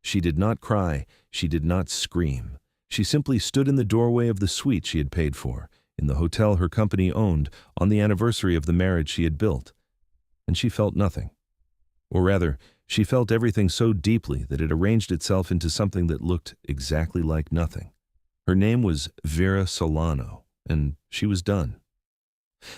She did not cry, she did not scream. She simply stood in the doorway of the suite she had paid for, in the hotel her company owned, on the anniversary of the marriage she had built. And she felt nothing. Or rather, she felt everything so deeply that it arranged itself into something that looked exactly like nothing. Her name was Vera Solano, and she was done.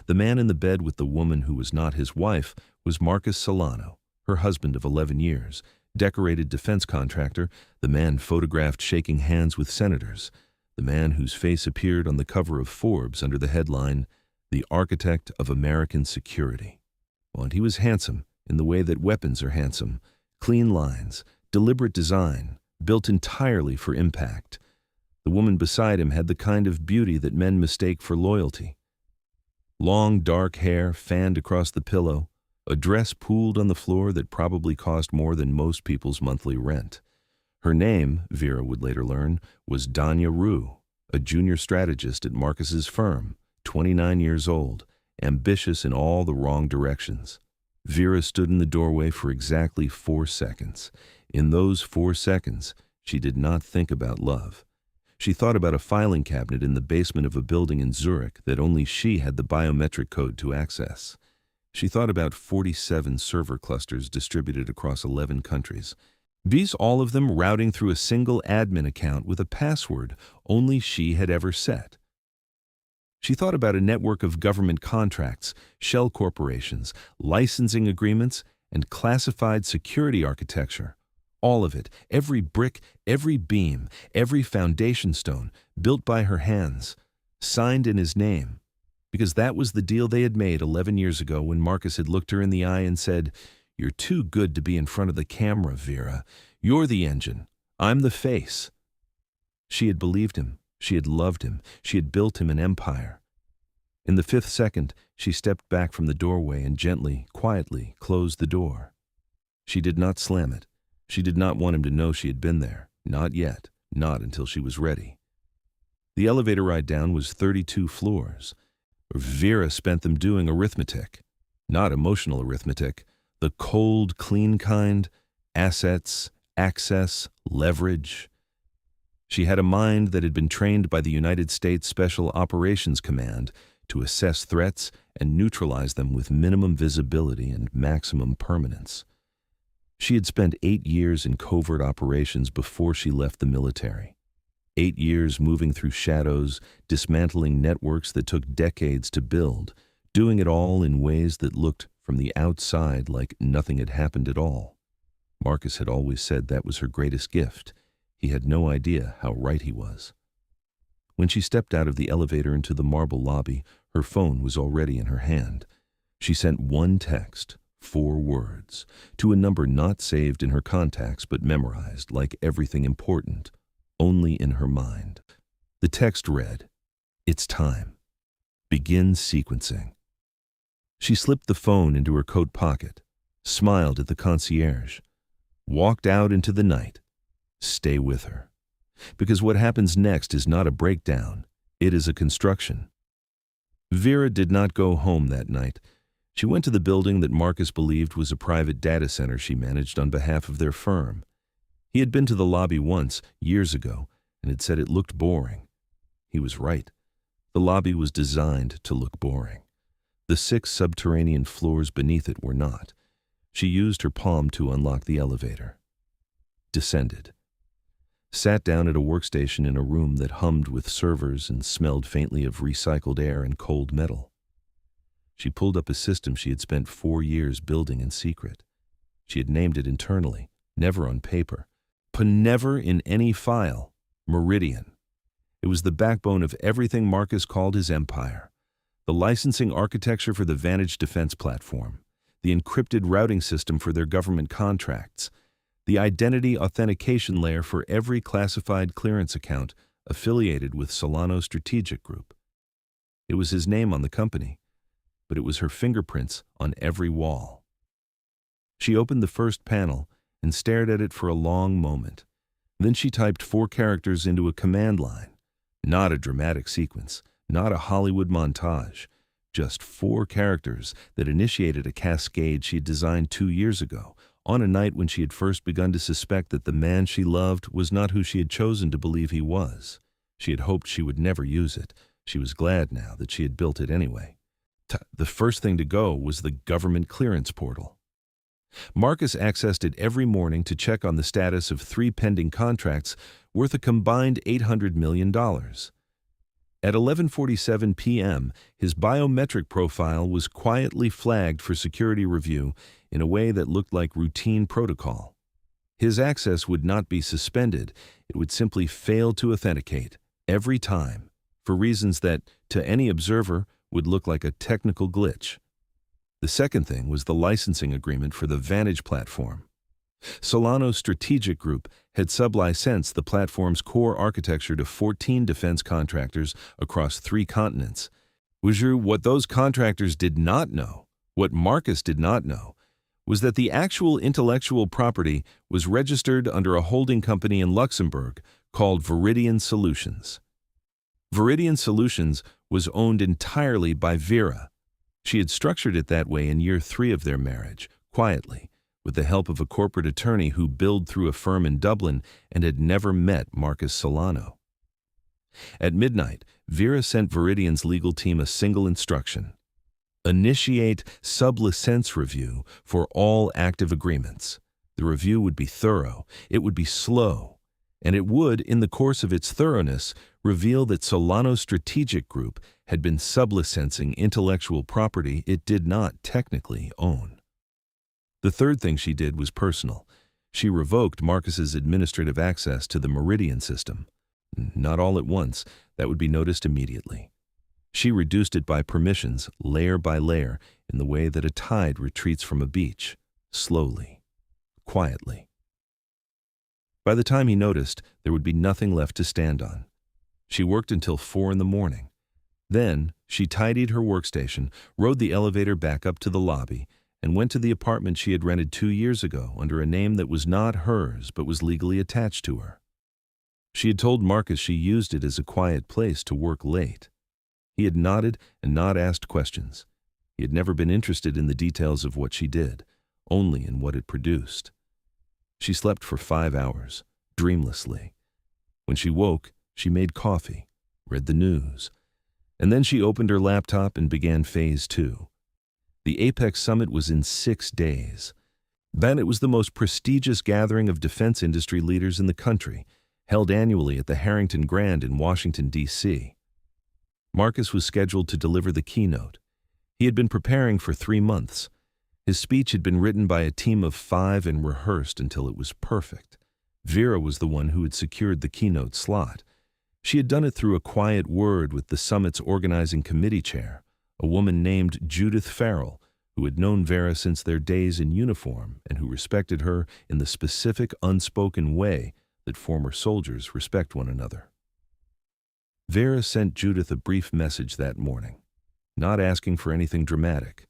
The man in the bed with the woman who was not his wife was Marcus Solano, her husband of 11 years, decorated defense contractor, the man photographed shaking hands with senators, the man whose face appeared on the cover of Forbes under the headline, "The Architect of American Security." And he was handsome in the way that weapons are handsome, clean lines, deliberate design, built entirely for impact. The woman beside him had the kind of beauty that men mistake for loyalty. Long, dark hair fanned across the pillow, a dress pooled on the floor that probably cost more than most people's monthly rent. Her name, Vera would later learn, was Danya Rue, a junior strategist at Marcus's firm, 29 years old, ambitious in all the wrong directions. Vera stood in the doorway for exactly 4 seconds. In those 4 seconds, she did not think about love. She thought about a filing cabinet in the basement of a building in Zurich that only she had the biometric code to access. She thought about 47 server clusters distributed across 11 countries. These all of them routing through a single admin account with a password only she had ever set. She thought about a network of government contracts, shell corporations, licensing agreements, and classified security architecture. All of it, every brick, every beam, every foundation stone, built by her hands, signed in his name. Because that was the deal they had made 11 years ago when Marcus had looked her in the eye and said, "You're too good to be in front of the camera, Vera. You're the engine. I'm the face." She had believed him. She had loved him. She had built him an empire. In the 5th second, she stepped back from the doorway and gently, quietly closed the door. She did not slam it. She did not want him to know she had been there. Not yet. Not until she was ready. The elevator ride down was 32 floors. Vera spent them doing arithmetic. Not emotional arithmetic. The cold, clean kind. Assets, access, leverage. She had a mind that had been trained by the United States Special Operations Command to assess threats and neutralize them with minimum visibility and maximum permanence. She had spent 8 years in covert operations before she left the military. 8 years moving through shadows, dismantling networks that took decades to build, doing it all in ways that looked from the outside like nothing had happened at all. Marcus had always said that was her greatest gift. He had no idea how right he was. When she stepped out of the elevator into the marble lobby, her phone was already in her hand. She sent one text, 4 words, to a number not saved in her contacts but memorized like everything important, only in her mind. The text read, "It's time. Begin sequencing." She slipped the phone into her coat pocket, smiled at the concierge, walked out into the night. Stay with her. Because what happens next is not a breakdown, it is a construction. Vera did not go home that night. She went to the building that Marcus believed was a private data center she managed on behalf of their firm. He had been to the lobby once, years ago, and had said it looked boring. He was right. The lobby was designed to look boring. The 6 subterranean floors beneath it were not. She used her palm to unlock the elevator. Descended. Sat down at a workstation in a room that hummed with servers and smelled faintly of recycled air and cold metal. She pulled up a system she had spent 4 years building in secret. She had named it internally, never on paper, never in any file, Meridian. It was the backbone of everything Marcus called his empire. The licensing architecture for the Vantage defense platform, the encrypted routing system for their government contracts, the identity authentication layer for every classified clearance account affiliated with Solano Strategic Group. It was his name on the company, but it was her fingerprints on every wall. She opened the first panel and stared at it for a long moment. Then she typed 4 characters into a command line. Not a dramatic sequence, not a Hollywood montage, just 4 characters that initiated a cascade she had designed 2 years ago, on a night when she had first begun to suspect that the man she loved was not who she had chosen to believe he was. She had hoped she would never use it. She was glad now that she had built it anyway. The first thing to go was the government clearance portal. Marcus accessed it every morning to check on the status of 3 pending contracts worth a combined $800 million. At 11:47 p.m., his biometric profile was quietly flagged for security review in a way that looked like routine protocol. His access would not be suspended. It would simply fail to authenticate every time, for reasons that, to any observer, would look like a technical glitch. The second thing was the licensing agreement for the Vantage platform. Solano's strategic group had sublicensed the platform's core architecture to 14 defense contractors across 3 continents. What those contractors did not know, what Marcus did not know, was that the actual intellectual property was registered under a holding company in Luxembourg called Viridian Solutions. Viridian Solutions was owned entirely by Vera. She had structured it that way in year 3 of their marriage, quietly, with the help of a corporate attorney who billed through a firm in Dublin and had never met Marcus Solano. At midnight, Vera sent Viridian's legal team a single instruction: initiate sub-license review for all active agreements. The review would be thorough, it would be slow, and it would, in the course of its thoroughness, reveal that Solano's strategic group had been sublicensing intellectual property it did not technically own. The third thing she did was personal. She revoked Marcus's administrative access to the Meridian system. Not all at once, that would be noticed immediately. She reduced it by permissions, layer by layer, in the way that a tide retreats from a beach, slowly, quietly. By the time he noticed, there would be nothing left to stand on. She worked until 4 in the morning. Then, she tidied her workstation, rode the elevator back up to the lobby, and went to the apartment she had rented 2 years ago under a name that was not hers but was legally attached to her. She had told Marcus she used it as a quiet place to work late. He had nodded and not asked questions. He had never been interested in the details of what she did, only in what it produced. She slept for 5 hours, dreamlessly. When she woke, she made coffee, read the news, and then she opened her laptop and began Phase 2. The Apex Summit was in 6 days. Then it was the most prestigious gathering of defense industry leaders in the country, held annually at the Harrington Grand in Washington, D.C. Marcus was scheduled to deliver the keynote. He had been preparing for 3 months. His speech had been written by a team of 5 and rehearsed until it was perfect. Vera was the one who had secured the keynote slot. She had done it through a quiet word with the summit's organizing committee chair, a woman named Judith Farrell, who had known Vera since their days in uniform and who respected her in the specific unspoken way that former soldiers respect one another. Vera sent Judith a brief message that morning, not asking for anything dramatic,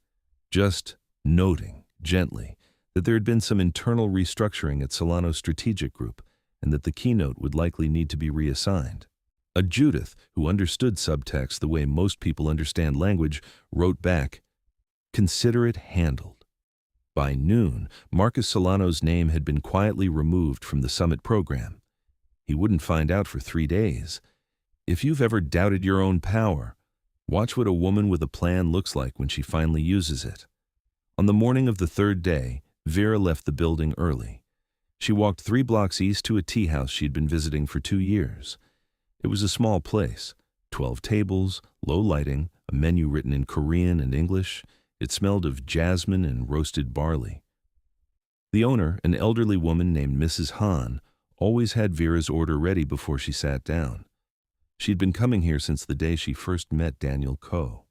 just noting, gently, that there had been some internal restructuring at Solano's strategic group and that the keynote would likely need to be reassigned. A Judith, who understood subtext the way most people understand language, wrote back, "Consider it handled." By noon, Marcus Solano's name had been quietly removed from the summit program. He wouldn't find out for 3 days. If you've ever doubted your own power, watch what a woman with a plan looks like when she finally uses it. On the morning of the 3rd day, Vera left the building early. She walked 3 blocks east to a tea house she'd been visiting for 2 years. It was a small place, 12 tables, low lighting, a menu written in Korean and English. It smelled of jasmine and roasted barley. The owner, an elderly woman named Mrs. Han, always had Vera's order ready before she sat down. She'd been coming here since the day she first met Daniel Ko.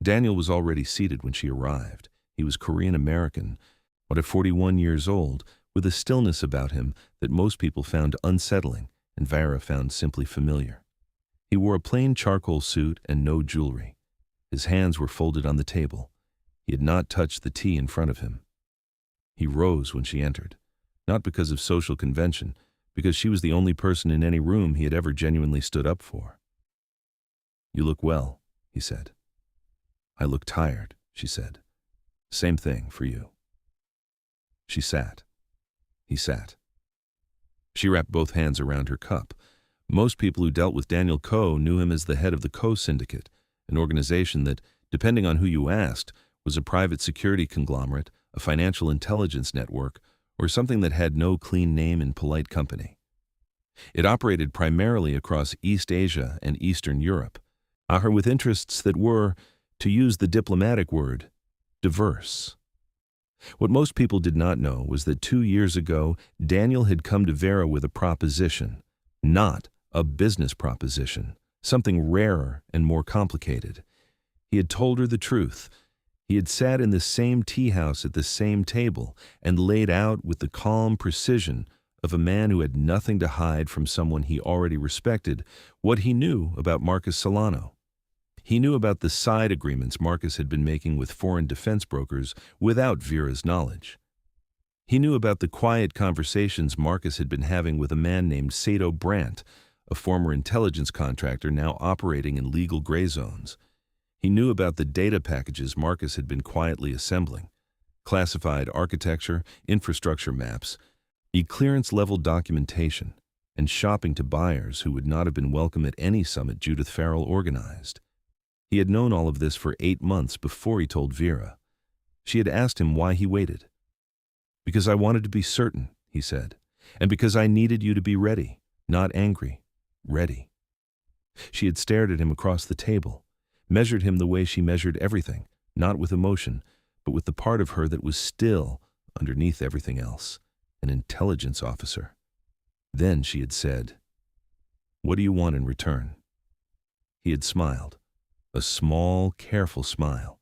Daniel was already seated when she arrived. He was Korean-American, but at 41 years old, with a stillness about him that most people found unsettling and Vera found simply familiar. He wore a plain charcoal suit and no jewelry. His hands were folded on the table. He had not touched the tea in front of him. He rose when she entered, not because of social convention, because she was the only person in any room he had ever genuinely stood up for. "You look well," he said. "I look tired," she said. "Same thing for you." She sat. He sat. She wrapped both hands around her cup. Most people who dealt with Daniel Coe knew him as the head of the Coe Syndicate, an organization that, depending on who you asked, was a private security conglomerate, a financial intelligence network, or something that had no clean name in polite company. It operated primarily across East Asia and Eastern Europe, with interests that were, to use the diplomatic word, diverse. What most people did not know was that 2 years ago, Daniel had come to Vera with a proposition, not a business proposition, something rarer and more complicated. He had told her the truth. He had sat in the same tea house at the same table and laid out with the calm precision of a man who had nothing to hide from someone he already respected what he knew about Marcus Solano. He knew about the side agreements Marcus had been making with foreign defense brokers without Vera's knowledge. He knew about the quiet conversations Marcus had been having with a man named Sado Brandt, a former intelligence contractor now operating in legal gray zones. He knew about the data packages Marcus had been quietly assembling, classified architecture, infrastructure maps, clearance-level documentation, and shopping to buyers who would not have been welcome at any summit Judith Farrell organized. He had known all of this for 8 months before he told Vera. She had asked him why he waited. "Because I wanted to be certain," he said, "and because I needed you to be ready, not angry, ready." She had stared at him across the table, measured him the way she measured everything, not with emotion, but with the part of her that was still, underneath everything else, an intelligence officer. Then she had said, "What do you want in return?" He had smiled, a small, careful smile.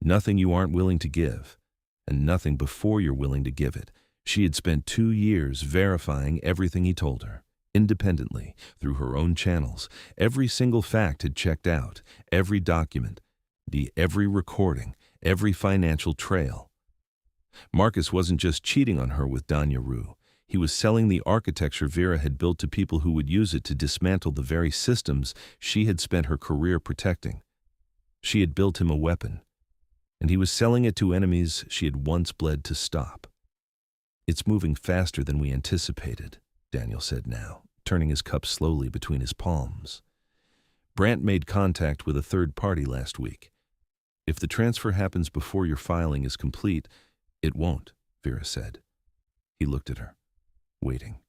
"Nothing you aren't willing to give, and nothing before you're willing to give it." She had spent 2 years verifying everything he told her, independently, through her own channels. Every single fact had checked out, every document, every recording, every financial trail. Marcus wasn't just cheating on her with Danya Rue. He was selling the architecture Vera had built to people who would use it to dismantle the very systems she had spent her career protecting. She had built him a weapon, and he was selling it to enemies she had once bled to stop. "It's moving faster than we anticipated," Daniel said now, turning his cup slowly between his palms. "Brandt made contact with a third party last week. If the transfer happens before your filing is complete, it won't," Vera said. He looked at her, waiting.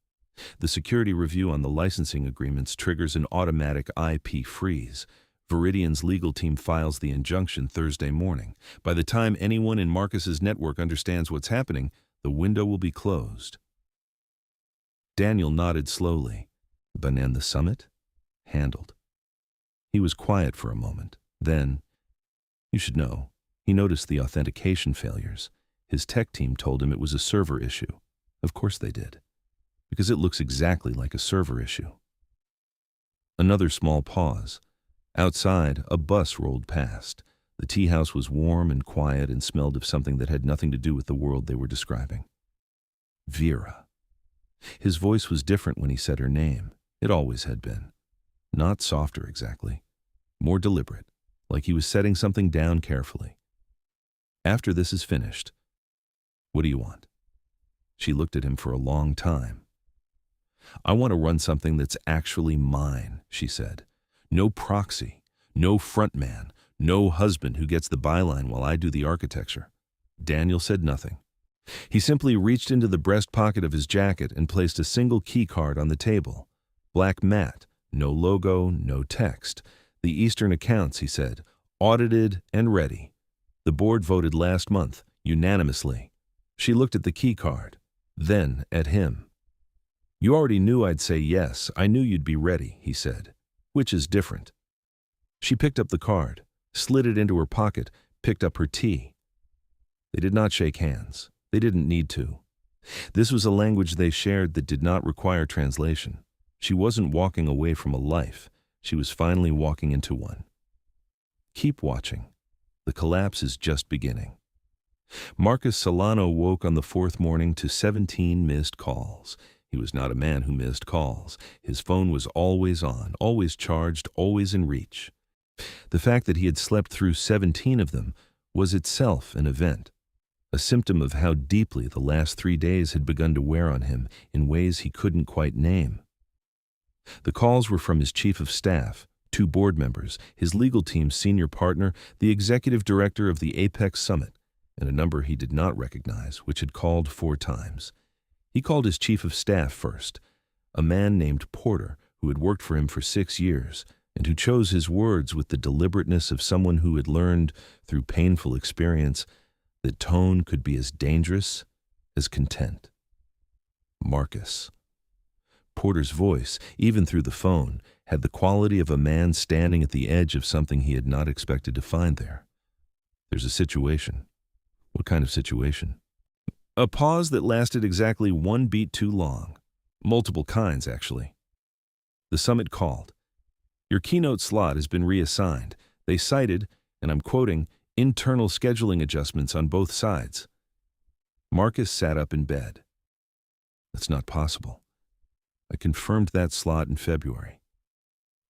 The security review on the licensing agreements triggers an automatic IP freeze. Viridian's legal team files the injunction Thursday morning. By the time anyone in Marcus's network understands what's happening, the window will be closed. Daniel nodded slowly. "And the summit?" "Handled." He was quiet for a moment. Then, "You should know, he noticed the authentication failures. His tech team told him it was a server issue. Of course they did, because it looks exactly like a server issue." Another small pause. Outside, a bus rolled past. The tea house was warm and quiet and smelled of something that had nothing to do with the world they were describing. Vera. His voice was different when he said her name. It always had been. Not softer exactly. More deliberate, like he was setting something down carefully. "After this is finished, what do you want?" She looked at him for a long time. "I want to run something that's actually mine," she said. "No proxy, no frontman, no husband who gets the byline while I do the architecture." Daniel said nothing. He simply reached into the breast pocket of his jacket and placed a single key card on the table. Black matte, no logo, no text. "The Eastern accounts," he said, "audited and ready. The board voted last month, unanimously." She looked at the key card, then at him. "You already knew I'd say yes. I knew you'd be ready," he said. "Which is different." She picked up the card, slid it into her pocket, picked up her tea. They did not shake hands. They didn't need to. This was a language they shared that did not require translation. She wasn't walking away from a life. She was finally walking into one. "Keep watching. The collapse is just beginning." Marcus Solano woke on the 4th morning to 17 missed calls. He was not a man who missed calls. His phone was always on, always charged, always in reach. The fact that he had slept through 17 of them was itself an event. a symptom of how deeply the last 3 days had begun to wear on him in ways he couldn't quite name. The calls were from his chief of staff, 2 board members, his legal team's senior partner, the executive director of the Apex Summit, and a number he did not recognize, which had called 4 times. He called his chief of staff first, a man named Porter, who had worked for him for 6 years, and who chose his words with the deliberateness of someone who had learned, through painful experience, that tone could be as dangerous as content. Marcus. Porter's voice, even through the phone, had the quality of a man standing at the edge of something he had not expected to find there. There's a situation. What kind of situation? A pause that lasted exactly 1 beat too long. Multiple kinds, actually. The summit called. Your keynote slot has been reassigned. They cited, and I'm quoting, internal scheduling adjustments on both sides. Marcus sat up in bed. That's not possible. I confirmed that slot in February.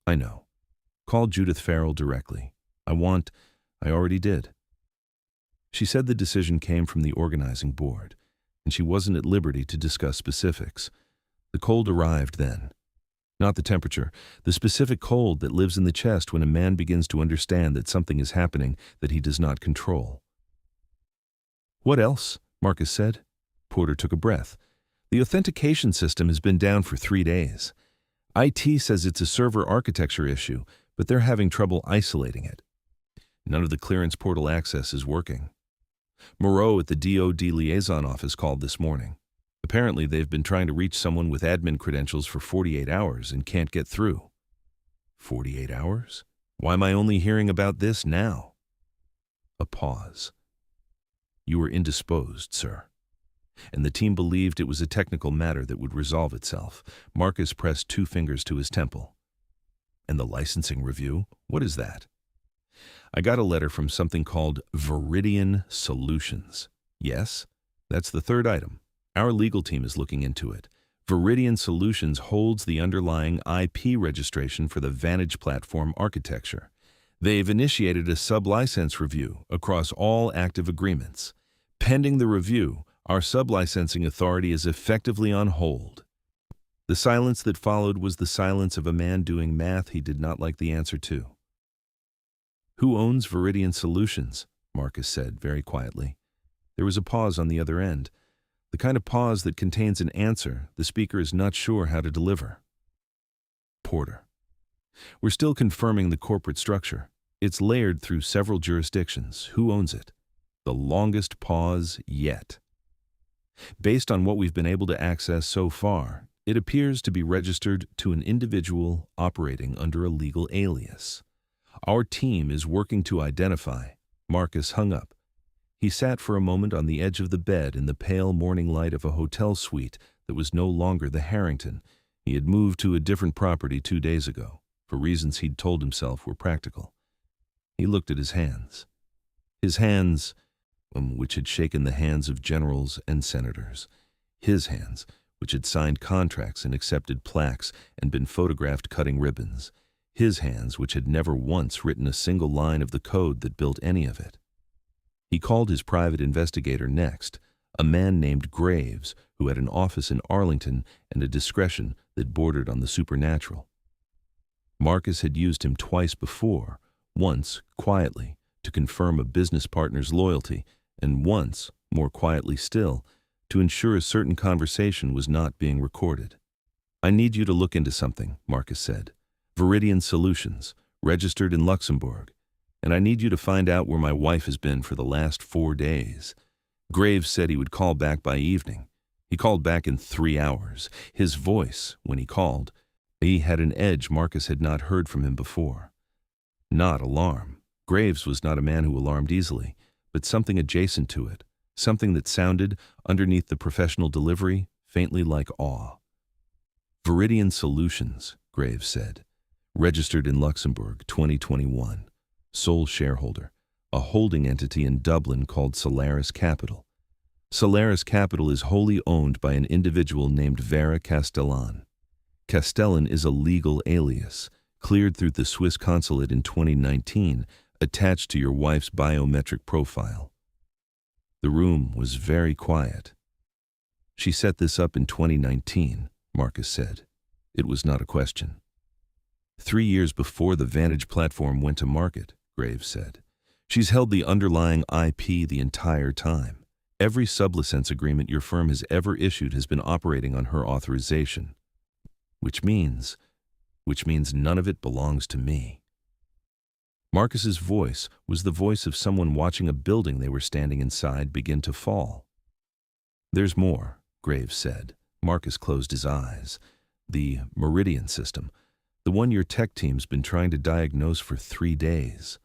I know. Call Judith Farrell directly. I already did. She said the decision came from the organizing board, and she wasn't at liberty to discuss specifics. The cold arrived then. Not the temperature, the specific cold that lives in the chest when a man begins to understand that something is happening that he does not control. What else? Marcus said. Porter took a breath. The authentication system has been down for 3 days. IT says it's a server architecture issue, but they're having trouble isolating it. None of the clearance portal access is working. Moreau at the DoD liaison office called this morning. Apparently, they've been trying to reach someone with admin credentials for 48 hours and can't get through. 48 hours? Why am I only hearing about this now? A pause. You were indisposed, sir. And the team believed it was a technical matter that would resolve itself. Marcus pressed 2 fingers to his temple. And the licensing review? What is that? I got a letter from something called Viridian Solutions. Yes, that's the 3rd item. Our legal team is looking into it. Viridian Solutions holds the underlying IP registration for the Vantage platform architecture. They've initiated a sub-license review across all active agreements. Pending the review, our sub-licensing authority is effectively on hold. The silence that followed was the silence of a man doing math he did not like the answer to. Who owns Viridian Solutions? Marcus said very quietly. There was a pause on the other end. The kind of pause that contains an answer the speaker is not sure how to deliver. Porter. We're still confirming the corporate structure. It's layered through several jurisdictions. Who owns it? The longest pause yet. Based on what we've been able to access so far, it appears to be registered to an individual operating under a legal alias. Our team is working to identify. Marcus hung up. He sat for a moment on the edge of the bed in the pale morning light of a hotel suite that was no longer the Harrington. He had moved to a different property 2 days ago, for reasons he'd told himself were practical. He looked at his hands. His hands, which had shaken the hands of generals and senators. His hands, which had signed contracts and accepted plaques and been photographed cutting ribbons. His hands, which had never once written a single line of the code that built any of it. He called his private investigator next, a man named Graves, who had an office in Arlington and a discretion that bordered on the supernatural. Marcus had used him twice before, once, quietly, to confirm a business partner's loyalty, and once, more quietly still, to ensure a certain conversation was not being recorded. I need you to look into something, Marcus said. Viridian Solutions, registered in Luxembourg. And I need you to find out where my wife has been for the last 4 days. Graves said he would call back by evening. He called back in 3 hours. His voice, when he called, he had an edge Marcus had not heard from him before. Not alarm. Graves was not a man who alarmed easily, but something adjacent to it, something that sounded, underneath the professional delivery, faintly like awe. Viridian Solutions, Graves said. Registered in Luxembourg, 2021. Sole shareholder, a holding entity in Dublin called Solaris Capital. Solaris Capital is wholly owned by an individual named Vera Castellan. Castellan is a legal alias, cleared through the Swiss consulate in 2019, attached to your wife's biometric profile. The room was very quiet. "She set this up in 2019, Marcus said. It was not a question. 3 years before the Vantage platform went to market, Graves said. She's held the underlying IP the entire time. Every sublicense agreement your firm has ever issued has been operating on her authorization. Which means none of it belongs to me." Marcus's voice was the voice of someone watching a building they were standing inside begin to fall. "There's more," Graves said. Marcus closed his eyes. "The Meridian system, the one your tech team's been trying to diagnose for 3 days.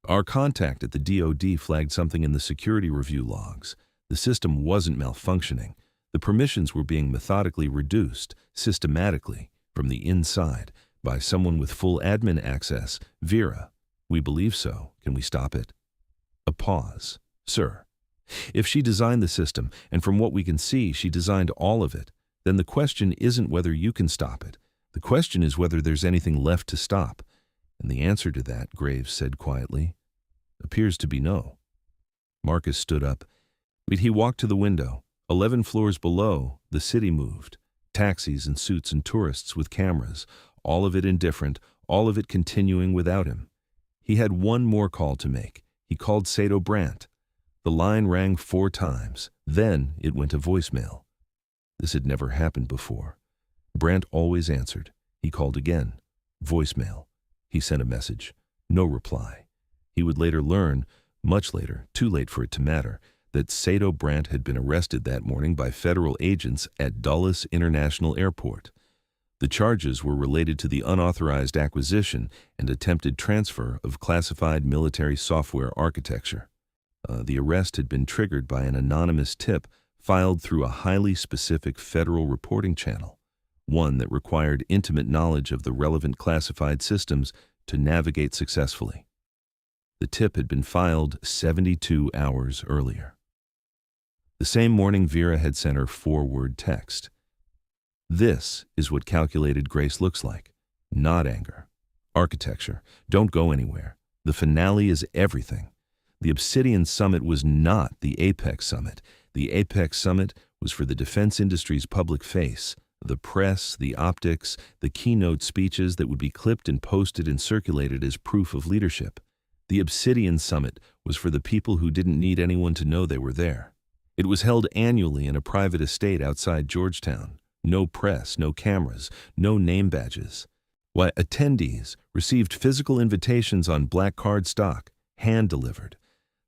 Our contact at the DoD flagged something in the security review logs. The system wasn't malfunctioning. The permissions were being methodically reduced, systematically, from the inside, by someone with full admin access. Vera, we believe so. Can we stop it?" A pause. "Sir, if she designed the system, and from what we can see, she designed all of it, then the question isn't whether you can stop it. The question is whether there's anything left to stop. And the answer to that," Graves said quietly, "appears to be no." Marcus stood up. He walked to the window. 11 floors below, the city moved. Taxis and suits and tourists with cameras, all of it indifferent, all of it continuing without him. He had one more call to make. He called Sado Brandt. The line rang 4 times. Then it went to voicemail. This had never happened before. Brandt always answered. He called again. Voicemail. He sent a message. No reply. He would later learn, much later, too late for it to matter, that Sado Brandt had been arrested that morning by federal agents at Dulles International Airport. The charges were related to the unauthorized acquisition and attempted transfer of classified military software architecture. The arrest had been triggered by an anonymous tip filed through a highly specific federal reporting channel, one that required intimate knowledge of the relevant classified systems to navigate successfully. The tip had been filed 72 hours earlier. The same morning, Vera had sent her 4-word text. "This is what calculated grace looks like. Not anger. Architecture. Don't go anywhere. The finale is everything. The Obsidian Summit was not the Apex Summit. The Apex Summit was for the defense industry's public face, the press, the optics, the keynote speeches that would be clipped and posted and circulated as proof of leadership. The Obsidian Summit was for the people who didn't need anyone to know they were there. It was held annually in a private estate outside Georgetown. No press, no cameras, no name badges. Why, attendees received physical invitations on black card stock, hand-delivered.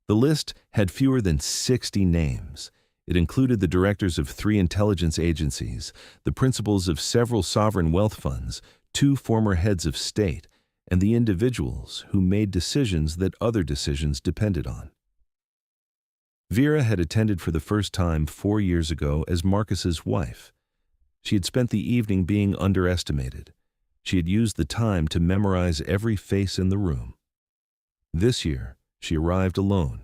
The list had fewer than 60 names. It included the directors of 3 intelligence agencies, the principals of several sovereign wealth funds, 2 former heads of state, and the individuals who made decisions that other decisions depended on. Vera had attended for the first time 4 years ago as Marcus's wife. She had spent the evening being underestimated. She had used the time to memorize every face in the room. This year, she arrived alone.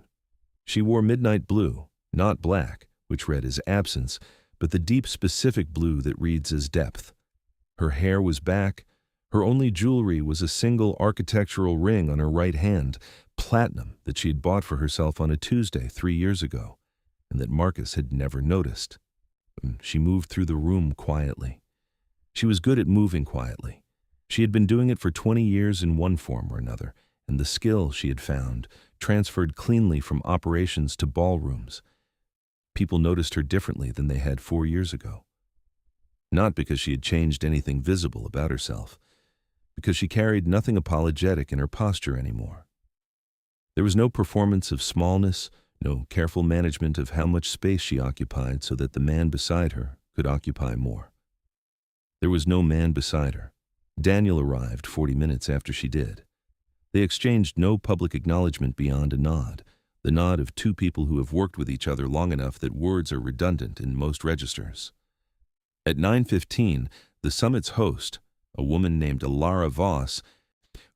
She wore midnight blue, not black, which read as absence, but the deep specific blue that reads as depth. Her hair was back. Her only jewelry was a single architectural ring on her right hand, platinum, that she had bought for herself on a Tuesday 3 years ago, and that Marcus had never noticed. She moved through the room quietly. She was good at moving quietly. She had been doing it for 20 years in one form or another, and the skill she had found transferred cleanly from operations to ballrooms. People noticed her differently than they had 4 years ago. Not because she had changed anything visible about herself, because she carried nothing apologetic in her posture anymore. There was no performance of smallness, no careful management of how much space she occupied so that the man beside her could occupy more. There was no man beside her. Daniel arrived 40 minutes after she did. They exchanged no public acknowledgement beyond a nod, the nod of 2 people who have worked with each other long enough that words are redundant in most registers. At 9:15, the summit's host, a woman named Alara Voss,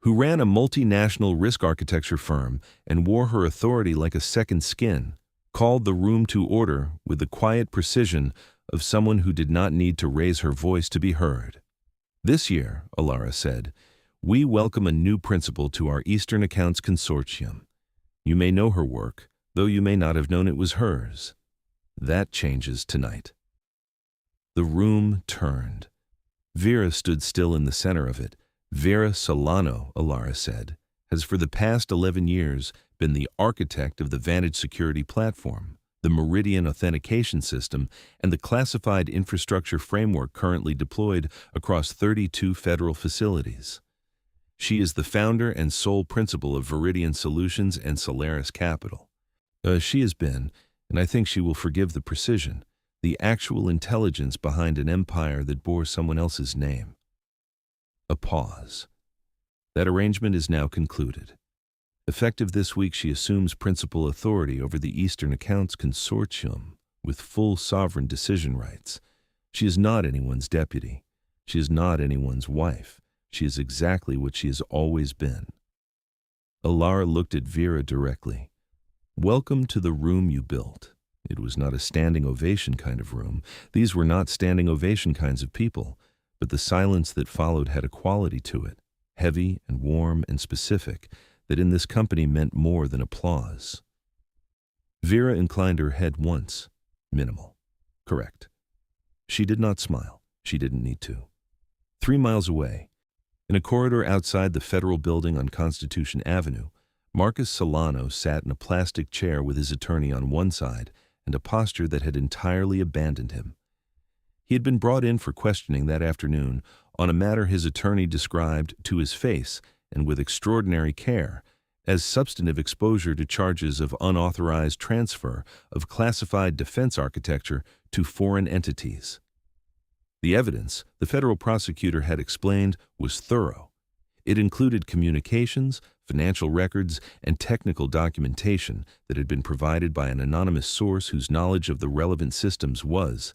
who ran a multinational risk architecture firm and wore her authority like a second skin, called the room to order with the quiet precision of someone who did not need to raise her voice to be heard. "This year," Alara said, "we welcome a new principal to our Eastern Accounts Consortium. You may know her work, though you may not have known it was hers. That changes tonight. The room turned. Vera stood still in the center of it. Vera Solano, Alara said, has for the past 11 years been the architect of the Vantage security platform, the Meridian authentication system, and the classified infrastructure framework currently deployed across 32 federal facilities. She is the founder and sole principal of Viridian Solutions and Solaris Capital. She has been, and I think she will forgive the precision, the actual intelligence behind an empire that bore someone else's name. A pause. That arrangement is now concluded. Effective this week, she assumes principal authority over the Eastern Accounts Consortium with full sovereign decision rights. She is not anyone's deputy. She is not anyone's wife. She is exactly what she has always been. Alara looked at Vera directly. Welcome to the room you built. It was not a standing ovation kind of room. These were not standing ovation kinds of people, but the silence that followed had a quality to it, heavy and warm and specific, that in this company meant more than applause. Vera inclined her head once. Minimal. Correct. She did not smile. She didn't need to. 3 miles away, in a corridor outside the federal building on Constitution Avenue, Marcus Solano sat in a plastic chair with his attorney on one side and a posture that had entirely abandoned him. He had been brought in for questioning that afternoon on a matter his attorney described to his face and with extraordinary care as substantive exposure to charges of unauthorized transfer of classified defense architecture to foreign entities. The evidence, the federal prosecutor had explained, was thorough. It included communications, financial records, and technical documentation that had been provided by an anonymous source whose knowledge of the relevant systems was,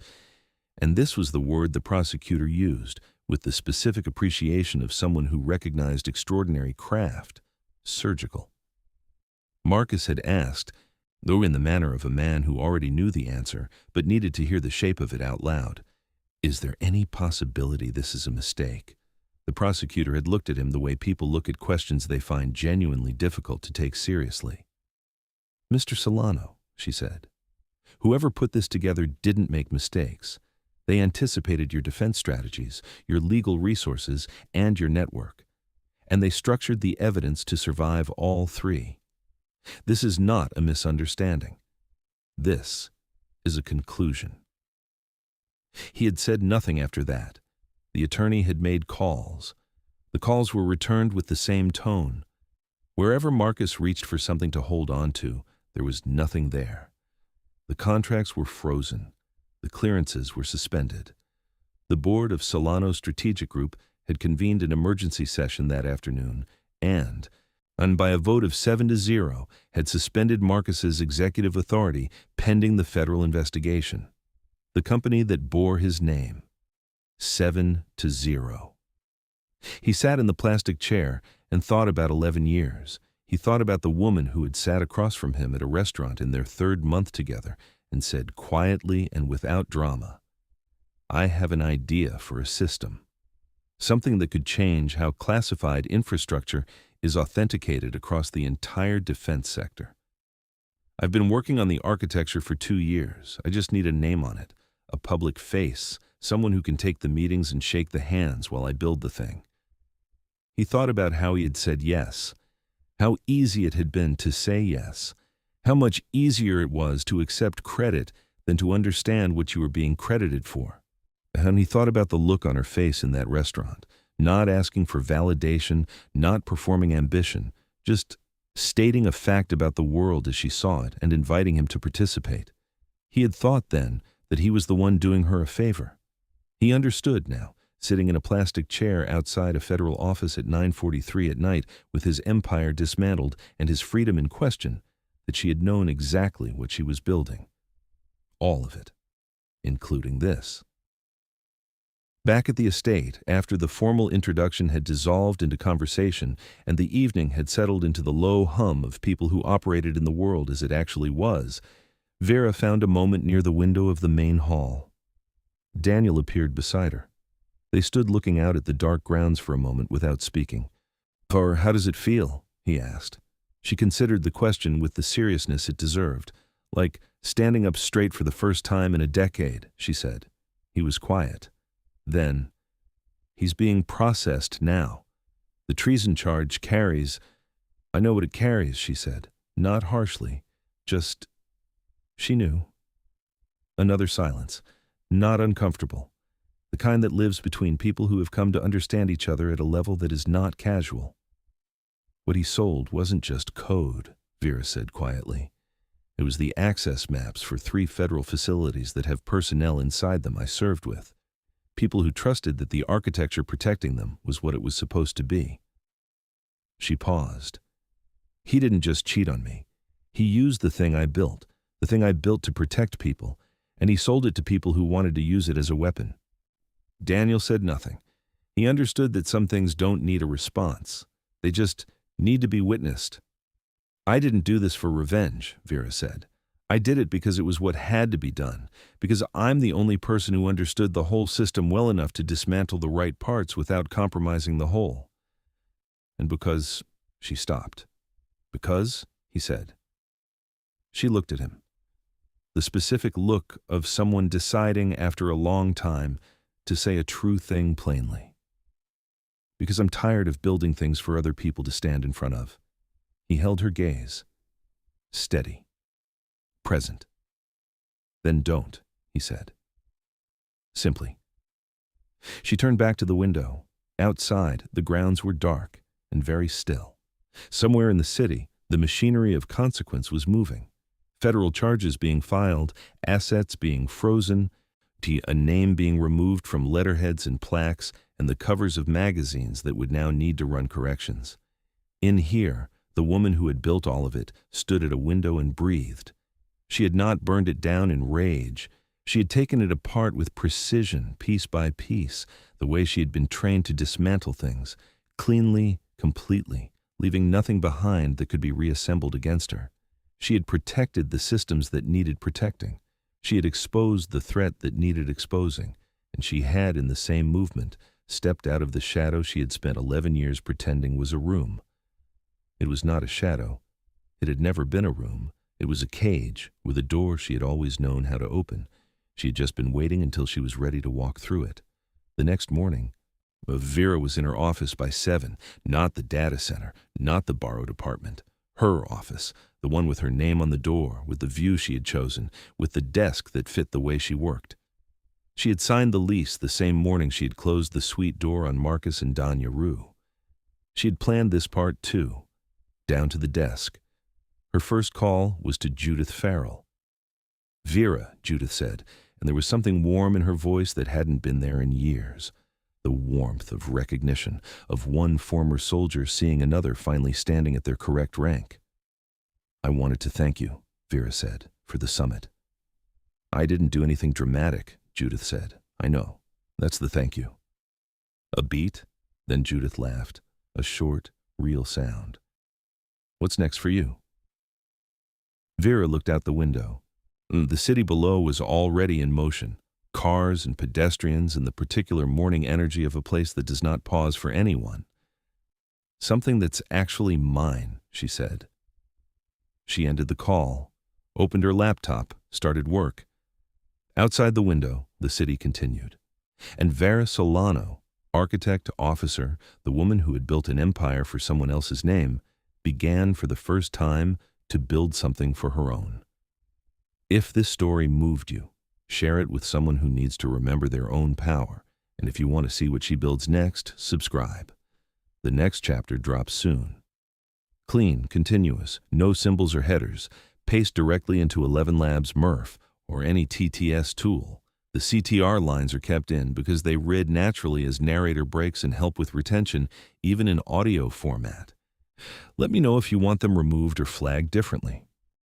and this was the word the prosecutor used, with the specific appreciation of someone who recognized extraordinary craft, surgical. Marcus had asked, though in the manner of a man who already knew the answer but needed to hear the shape of it out loud, "Is there any possibility this is a mistake?" The prosecutor had looked at him the way people look at questions they find genuinely difficult to take seriously. "Mr. Solano," she said, "whoever put this together didn't make mistakes. They anticipated your defense strategies, your legal resources, and your network. And they structured the evidence to survive all three. This is not a misunderstanding. This is a conclusion." He had said nothing after that. The attorney had made calls. The calls were returned with the same tone. Wherever Marcus reached for something to hold on to, there was nothing there. The contracts were frozen. The clearances were suspended. The board of Solano Strategic Group had convened an emergency session that afternoon and by a vote of 7-0, had suspended Marcus's executive authority pending the federal investigation. The company that bore his name. 7-0. He sat in the plastic chair and thought about 11 years. He thought about the woman who had sat across from him at a restaurant in their 3rd month together and said quietly and without drama, "I have an idea for a system. Something that could change how classified infrastructure is authenticated across the entire defense sector. I've been working on the architecture for 2 years. I just need a name on it, a public face, someone who can take the meetings and shake the hands while I build the thing." He thought about how he had said yes, how easy it had been to say yes, how much easier it was to accept credit than to understand what you were being credited for. And he thought about the look on her face in that restaurant, not asking for validation, not performing ambition, just stating a fact about the world as she saw it and inviting him to participate. He had thought then that he was the one doing her a favor. He understood now, sitting in a plastic chair outside a federal office at 9:43 at night with his empire dismantled and his freedom in question, that she had known exactly what she was building. All of it, including this. Back at the estate, after the formal introduction had dissolved into conversation and the evening had settled into the low hum of people who operated in the world as it actually was, Vera found a moment near the window of the main hall. Daniel appeared beside her. They stood looking out at the dark grounds for a moment without speaking. "How does it feel?" he asked. She considered the question with the seriousness it deserved. Like standing up straight for the first time in a decade, she said. He was quiet. Then, he's being processed now. The treason charge carries— I know what it carries, she said. Not harshly. Just— She knew. Another silence. Not uncomfortable. The kind that lives between people who have come to understand each other at a level that is not casual. What he sold wasn't just code, Vera said quietly. It was the access maps for 3 federal facilities that have personnel inside them I served with. People who trusted that the architecture protecting them was what it was supposed to be. She paused. He didn't just cheat on me. He used the thing I built to protect people, and he sold it to people who wanted to use it as a weapon. Daniel said nothing. He understood that some things don't need a response. They just need to be witnessed. I didn't do this for revenge, Vera said. I did it because it was what had to be done, because I'm the only person who understood the whole system well enough to dismantle the right parts without compromising the whole. And because— She stopped. Because, he said. She looked at him. The specific look of someone deciding after a long time to say a true thing plainly. Because I'm tired of building things for other people to stand in front of. He held her gaze. Steady. Present. Then don't, he said. Simply. She turned back to the window. Outside, the grounds were dark and very still. Somewhere in the city, the machinery of consequence was moving. Federal charges being filed, assets being frozen, a name being removed from letterheads and plaques and the covers of magazines that would now need to run corrections. In here, the woman who had built all of it stood at a window and breathed. She had not burned it down in rage. She had taken it apart with precision, piece by piece, the way she had been trained to dismantle things, cleanly, completely, leaving nothing behind that could be reassembled against her. She had protected the systems that needed protecting. She had exposed the threat that needed exposing, and she had, in the same movement, stepped out of the shadow she had spent 11 years pretending was a room. It was not a shadow. It had never been a room. It was a cage with a door she had always known how to open. She had just been waiting until she was ready to walk through it. The next morning, Vera was in her office by 7, not the data center, not the borrowed apartment. Her office, the one with her name on the door, with the view she had chosen, with the desk that fit the way she worked. She had signed the lease the same morning she had closed the suite door on Marcus and Danya Rue. She had planned this part too, down to the desk. Her first call was to Judith Farrell. Vera, Judith said, and there was something warm in her voice that hadn't been there in years. The warmth of recognition, of one former soldier seeing another finally standing at their correct rank. I wanted to thank you, Vera said, for the summit. I didn't do anything dramatic, Judith said. I know. That's the thank you. A beat? Then Judith laughed. A short, real sound. What's next for you? Vera looked out the window. The city below was already in motion. Cars and pedestrians and the particular morning energy of a place that does not pause for anyone. Something that's actually mine, she said. She ended the call, opened her laptop, started work. Outside the window, the city continued. And Vera Solano, architect, officer, the woman who had built an empire for someone else's name, began for the first time to build something for her own. If this story moved you, share it with someone who needs to remember their own power, and if you want to see what she builds next, subscribe. The next chapter drops soon. Clean, continuous, no symbols or headers, paste directly into 11 Labs MRF or any TTS tool. The CTR lines are kept in because they read naturally as narrator breaks and help with retention, even in audio format. Let me know if you want them removed or flagged differently.